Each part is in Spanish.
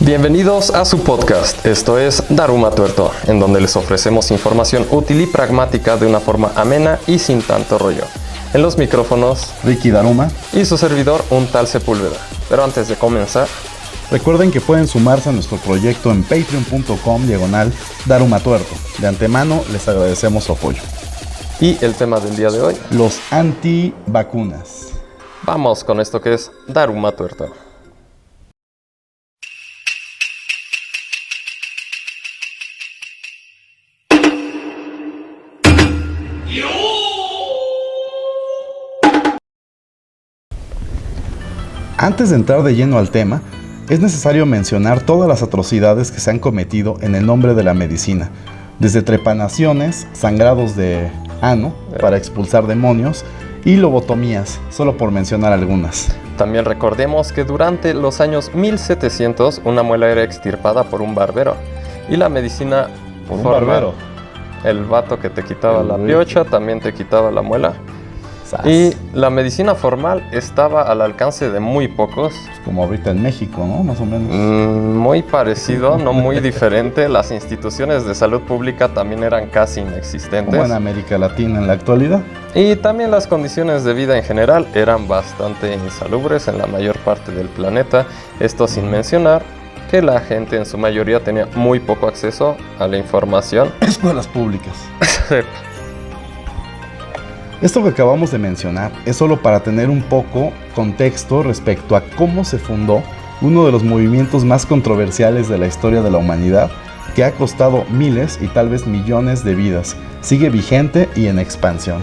Bienvenidos a su podcast, esto es Daruma Tuerto, en donde les ofrecemos información útil y pragmática de una forma amena y sin tanto rollo. En los micrófonos, Ricky Daruma y su servidor, un tal Sepúlveda. Pero antes de comenzar, recuerden que pueden sumarse a nuestro proyecto en patreon.com/Daruma Tuerto. De antemano les agradecemos su apoyo. Y el tema del día de hoy, los antivacunas. Vamos con esto que es Daruma Tuerto. Antes de entrar de lleno al tema, es necesario mencionar todas las atrocidades que se han cometido en el nombre de la medicina, desde trepanaciones, sangrados de ano para expulsar demonios y lobotomías, solo por mencionar algunas. También recordemos que durante los años 1700 una muela era extirpada por un barbero y la medicina ¿Por un barbero? El vato que te quitaba la piocha también te quitaba la muela. ¡Sas! Y la medicina formal estaba al alcance de muy pocos. Como ahorita en México, ¿no? Más o menos. Muy parecido, no muy diferente. Las instituciones de salud pública también eran casi inexistentes. Como en América Latina en la actualidad. Y también las condiciones de vida en general eran bastante insalubres en la mayor parte del planeta. Esto sin mencionar que la gente en su mayoría tenía muy poco acceso a la información. Escuelas públicas. Esto que acabamos de mencionar es solo para tener un poco contexto respecto a cómo se fundó uno de los movimientos más controversiales de la historia de la humanidad, que ha costado miles y tal vez millones de vidas. Sigue vigente y en expansión.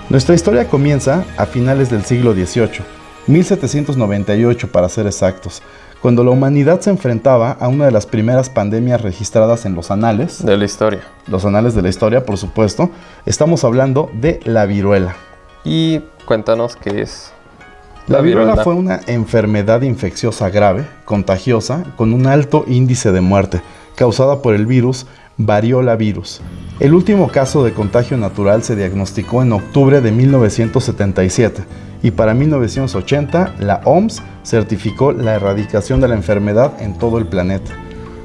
Nuestra historia comienza a finales del siglo XVIII, 1798 para ser exactos, cuando la humanidad se enfrentaba a una de las primeras pandemias registradas en los anales de la historia. Los anales de la historia, por supuesto. Estamos hablando de la viruela. Y cuéntanos qué es. La viruela fue una enfermedad infecciosa grave, contagiosa, con un alto índice de muerte, causada por el virus Variola virus. El último caso de contagio natural se diagnosticó en octubre de 1977 y para 1980 la OMS certificó la erradicación de la enfermedad en todo el planeta.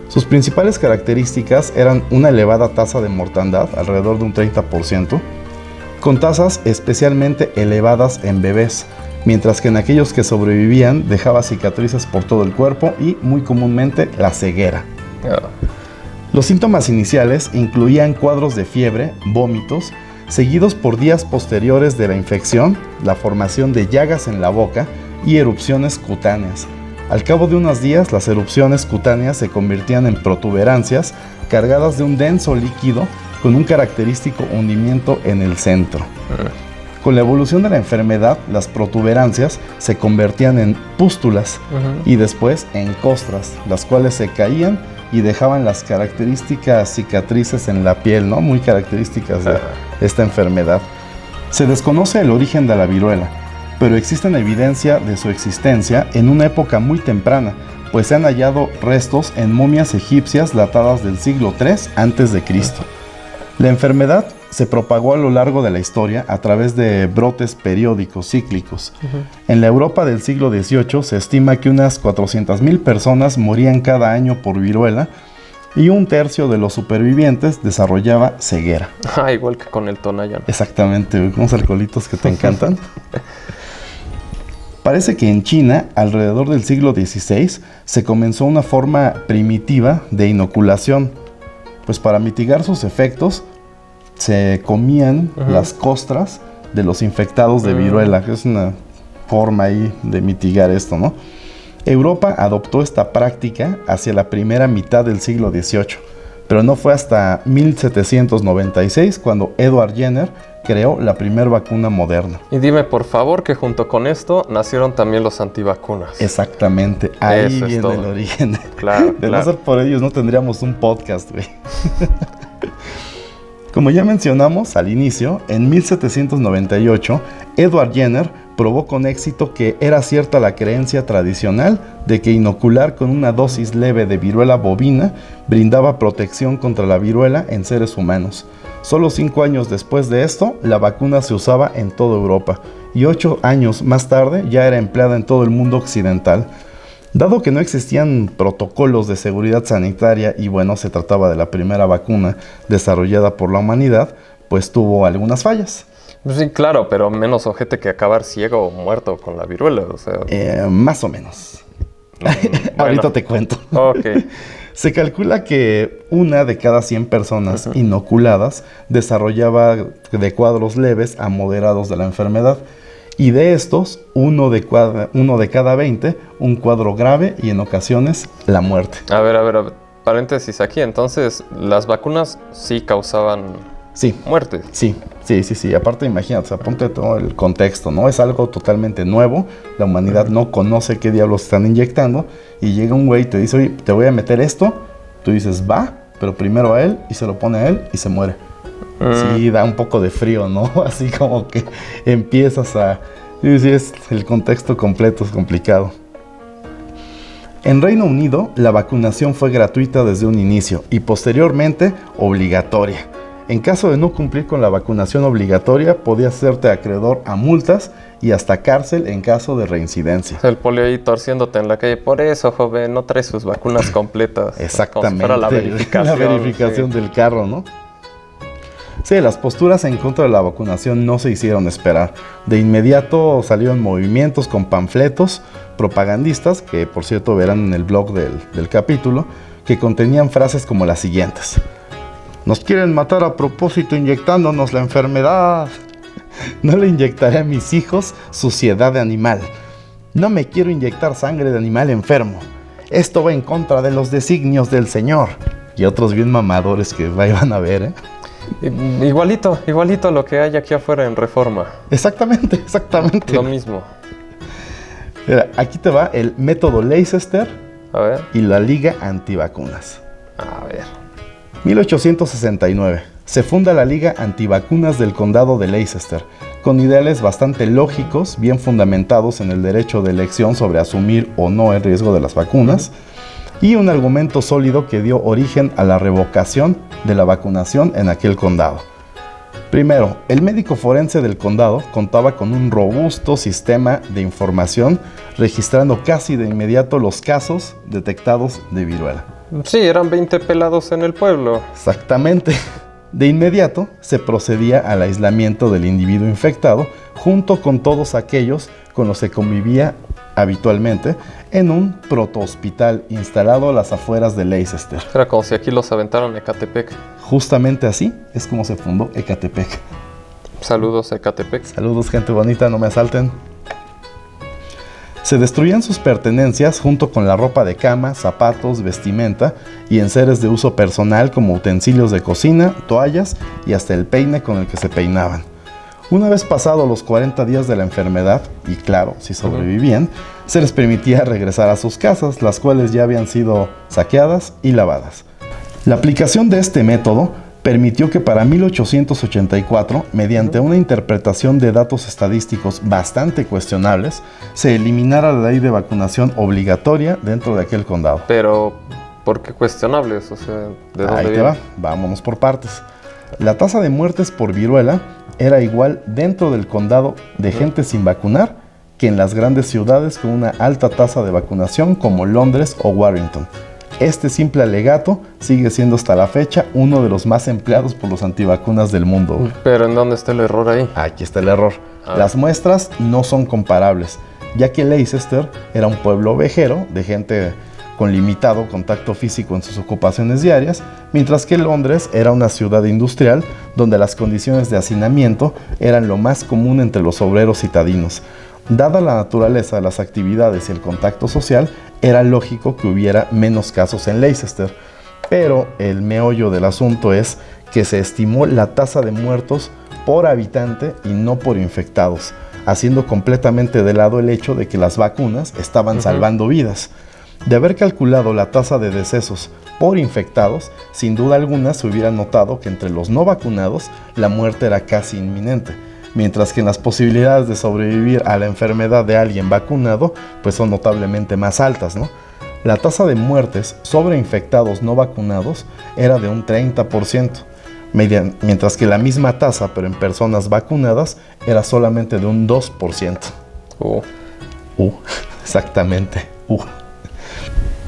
Sus principales características eran una elevada tasa de mortandad, alrededor de un 30%, con tasas especialmente elevadas en bebés, mientras que en aquellos que sobrevivían dejaba cicatrices por todo el cuerpo y muy comúnmente la ceguera. Los síntomas iniciales incluían cuadros de fiebre, vómitos, seguidos por días posteriores de la infección, la formación de llagas en la boca y erupciones cutáneas. Al cabo de unos días, las erupciones cutáneas se convertían en protuberancias cargadas de un denso líquido con un característico hundimiento en el centro. Con la evolución de la enfermedad, las protuberancias se convertían en pústulas y después en costras, las cuales se caían y dejaban las características cicatrices en la piel, ¿no? Muy características de esta enfermedad. Se desconoce el origen de la viruela, pero existen evidencia de su existencia en una época muy temprana, pues se han hallado restos en momias egipcias datadas del siglo III a.C. La enfermedad se propagó a lo largo de la historia a través de brotes periódicos cíclicos. En la Europa del siglo XVIII se estima que unas 400,000 personas morían cada año por viruela y un tercio de los supervivientes desarrollaba ceguera. Igual que con el Tonayán. Exactamente, unos alcoholitos que te encantan. Parece que en China, alrededor del siglo XVI, se comenzó una forma primitiva de inoculación, pues para mitigar sus efectos, se comían las costras de los infectados de viruela, que es una forma ahí de mitigar esto, ¿no? Europa adoptó esta práctica hacia la primera mitad del siglo XVIII, pero no fue hasta 1796 cuando Edward Jenner creó la primera vacuna moderna. Y dime por favor que junto con esto nacieron también los antivacunas. Exactamente, ahí viene el origen. Claro, de no ser por ellos no tendríamos un podcast, güey. Como ya mencionamos al inicio, en 1798, Edward Jenner probó con éxito que era cierta la creencia tradicional de que inocular con una dosis leve de viruela bovina brindaba protección contra la viruela en seres humanos. Solo 5 años después de esto, la vacuna se usaba en toda Europa y 8 años más tarde ya era empleada en todo el mundo occidental. Dado que no existían protocolos de seguridad sanitaria y bueno, se trataba de la primera vacuna desarrollada por la humanidad, pues tuvo algunas fallas. Sí, claro, pero menos ojete que acabar ciego o muerto con la viruela, o sea... Más o menos. Ahorita te cuento. Ok. Se calcula que 1 de cada 100 personas inoculadas desarrollaba de cuadros leves a moderados de la enfermedad. Y de estos, uno de cada 20, un cuadro grave y en ocasiones la muerte. A ver, paréntesis aquí. Entonces, ¿las vacunas sí causaban muerte? Sí. Aparte, imagínate, o sea, ponte todo el contexto, ¿no? Es algo totalmente nuevo. La humanidad no conoce qué diablos están inyectando. Y llega un güey y te dice, oye, te voy a meter esto. Tú dices, va, pero primero a él, y se lo pone a él y se muere. Sí, da un poco de frío, ¿no? Así como que empiezas a... Sí, es el contexto completo, es complicado. En Reino Unido, la vacunación fue gratuita desde un inicio y posteriormente obligatoria. En caso de no cumplir con la vacunación obligatoria, podías hacerte acreedor a multas y hasta cárcel en caso de reincidencia. El polio ahí torciéndote en la calle. Por eso, joven, no trae sus vacunas completas. Exactamente. Como si fuera la verificación del carro, ¿no? Sí, las posturas en contra de la vacunación no se hicieron esperar. De inmediato salieron movimientos con panfletos propagandistas, que por cierto verán en el blog del capítulo, que contenían frases como las siguientes. Nos quieren matar a propósito inyectándonos la enfermedad. No le inyectaré a mis hijos suciedad de animal. No me quiero inyectar sangre de animal enfermo. Esto va en contra de los designios del Señor. Y otros bien mamadores que van a ver, ¿eh? Igualito a lo que hay aquí afuera en Reforma. Exactamente. Lo mismo. Mira, aquí te va el método Leicester y la Liga Antivacunas. A ver. 1869. Se funda la Liga Antivacunas del Condado de Leicester, con ideales bastante lógicos, bien fundamentados en el derecho de elección sobre asumir o no el riesgo de las vacunas, y un argumento sólido que dio origen a la revocación de la vacunación en aquel condado. Primero, el médico forense del condado contaba con un robusto sistema de información, registrando casi de inmediato los casos detectados de viruela. Sí, eran 20 pelados en el pueblo. Exactamente. De inmediato se procedía al aislamiento del individuo infectado junto con todos aquellos con los que convivía habitualmente en un protohospital instalado a las afueras de Leicester. Era como si aquí los aventaran a Ecatepec. Justamente así es como se fundó Ecatepec. Saludos a Ecatepec. Saludos, gente bonita, no me asalten. Se destruían sus pertenencias junto con la ropa de cama, zapatos, vestimenta y enseres de uso personal como utensilios de cocina, toallas y hasta el peine con el que se peinaban. Una vez pasados los 40 días de la enfermedad, y claro, si sobrevivían, se les permitía regresar a sus casas, las cuales ya habían sido saqueadas y lavadas. La aplicación de este método permitió que para 1884, mediante una interpretación de datos estadísticos bastante cuestionables, se eliminara la ley de vacunación obligatoria dentro de aquel condado. Pero, ¿por qué cuestionables? O sea, ¿de dónde Ahí te va, vámonos por partes. La tasa de muertes por viruela era igual dentro del condado de gente sin vacunar que en las grandes ciudades con una alta tasa de vacunación como Londres o Warrington. Este simple alegato sigue siendo hasta la fecha uno de los más empleados por los antivacunas del mundo. ¿Pero en dónde está el error ahí? Aquí está el error. Las muestras no son comparables, ya que Leicester era un pueblo ovejero de gente con limitado contacto físico en sus ocupaciones diarias, mientras que Londres era una ciudad industrial donde las condiciones de hacinamiento eran lo más común entre los obreros citadinos. Dada la naturaleza de las actividades y el contacto social, era lógico que hubiera menos casos en Leicester, pero el meollo del asunto es que se estimó la tasa de muertos por habitante y no por infectados, haciendo completamente de lado el hecho de que las vacunas estaban salvando vidas. De haber calculado la tasa de decesos por infectados, sin duda alguna se hubiera notado que entre los no vacunados la muerte era casi inminente, mientras que en las posibilidades de sobrevivir a la enfermedad de alguien vacunado pues son notablemente más altas, ¿no? La tasa de muertes sobre infectados no vacunados era de un 30%, mientras que la misma tasa pero en personas vacunadas era solamente de un 2%. Exactamente.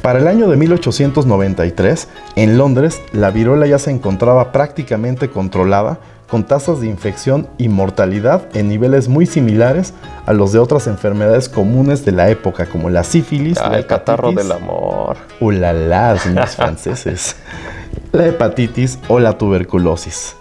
Para el año de 1893, en Londres, la viruela ya se encontraba prácticamente controlada, con tasas de infección y mortalidad en niveles muy similares a los de otras enfermedades comunes de la época, como la sífilis, la el catarro del amor. ¡Ulala, señores franceses! La hepatitis o la tuberculosis.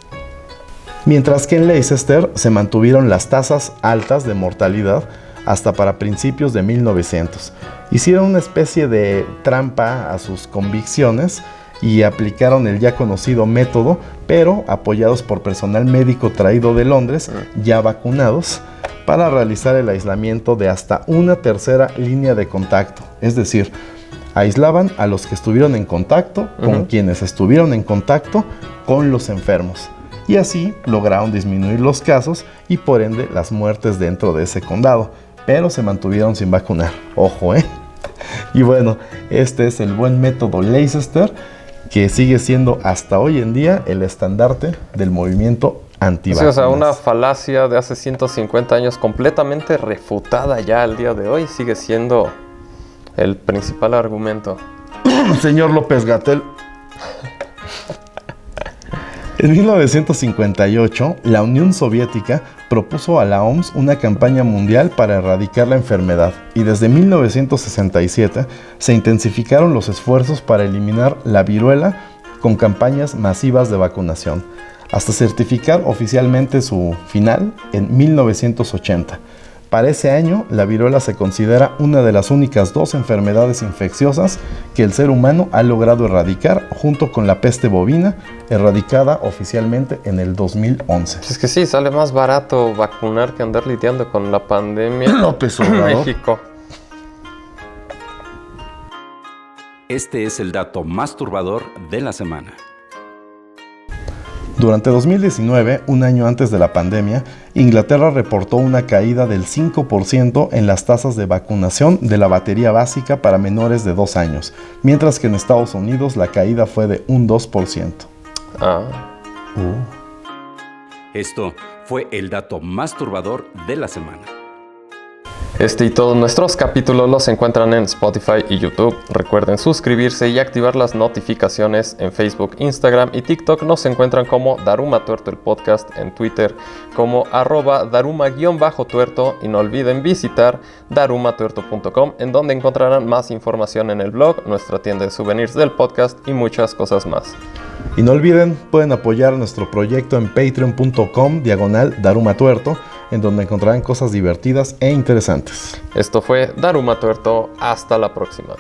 Mientras que en Leicester se mantuvieron las tasas altas de mortalidad hasta para principios de 1900. Hicieron una especie de trampa a sus convicciones y aplicaron el ya conocido método, pero apoyados por personal médico traído de Londres, ya vacunados, para realizar el aislamiento de hasta una tercera línea de contacto. Es decir, aislaban a los que estuvieron en contacto con quienes estuvieron en contacto con los enfermos. Y así lograron disminuir los casos y por ende las muertes dentro de ese condado. Pero se mantuvieron sin vacunar. Ojo, ¿eh? Y bueno, este es el buen método Leicester, que sigue siendo hasta hoy en día el estandarte del movimiento antivacunas. Sí, o sea, una falacia de hace 150 años completamente refutada ya al día de hoy, sigue siendo el principal argumento. Señor López-Gatell. En 1958, la Unión Soviética propuso a la OMS una campaña mundial para erradicar la enfermedad y desde 1967 se intensificaron los esfuerzos para eliminar la viruela con campañas masivas de vacunación, hasta certificar oficialmente su final en 1980. Para ese año, la viruela se considera una de las únicas 2 enfermedades infecciosas que el ser humano ha logrado erradicar, junto con la peste bovina, erradicada oficialmente en el 2011. Es que sí, sale más barato vacunar que andar lidiando con la pandemia en México. Este es el dato más turbador de la semana. Durante 2019, un año antes de la pandemia, Inglaterra reportó una caída del 5% en las tasas de vacunación de la batería básica para menores de 2 años, mientras que en Estados Unidos la caída fue de un 2%. Esto fue el dato más turbador de la semana. Este y todos nuestros capítulos los encuentran en Spotify y YouTube. Recuerden suscribirse y activar las notificaciones en Facebook, Instagram y TikTok. Nos encuentran como Daruma Tuerto el podcast, en Twitter como @daruma_tuerto y no olviden visitar darumatuerto.com, en donde encontrarán más información en el blog, nuestra tienda de souvenirs del podcast y muchas cosas más. Y no olviden, pueden apoyar nuestro proyecto en patreon.com/darumatuerto, en donde encontrarán cosas divertidas e interesantes. Esto fue Daruma Tuerto, hasta la próxima.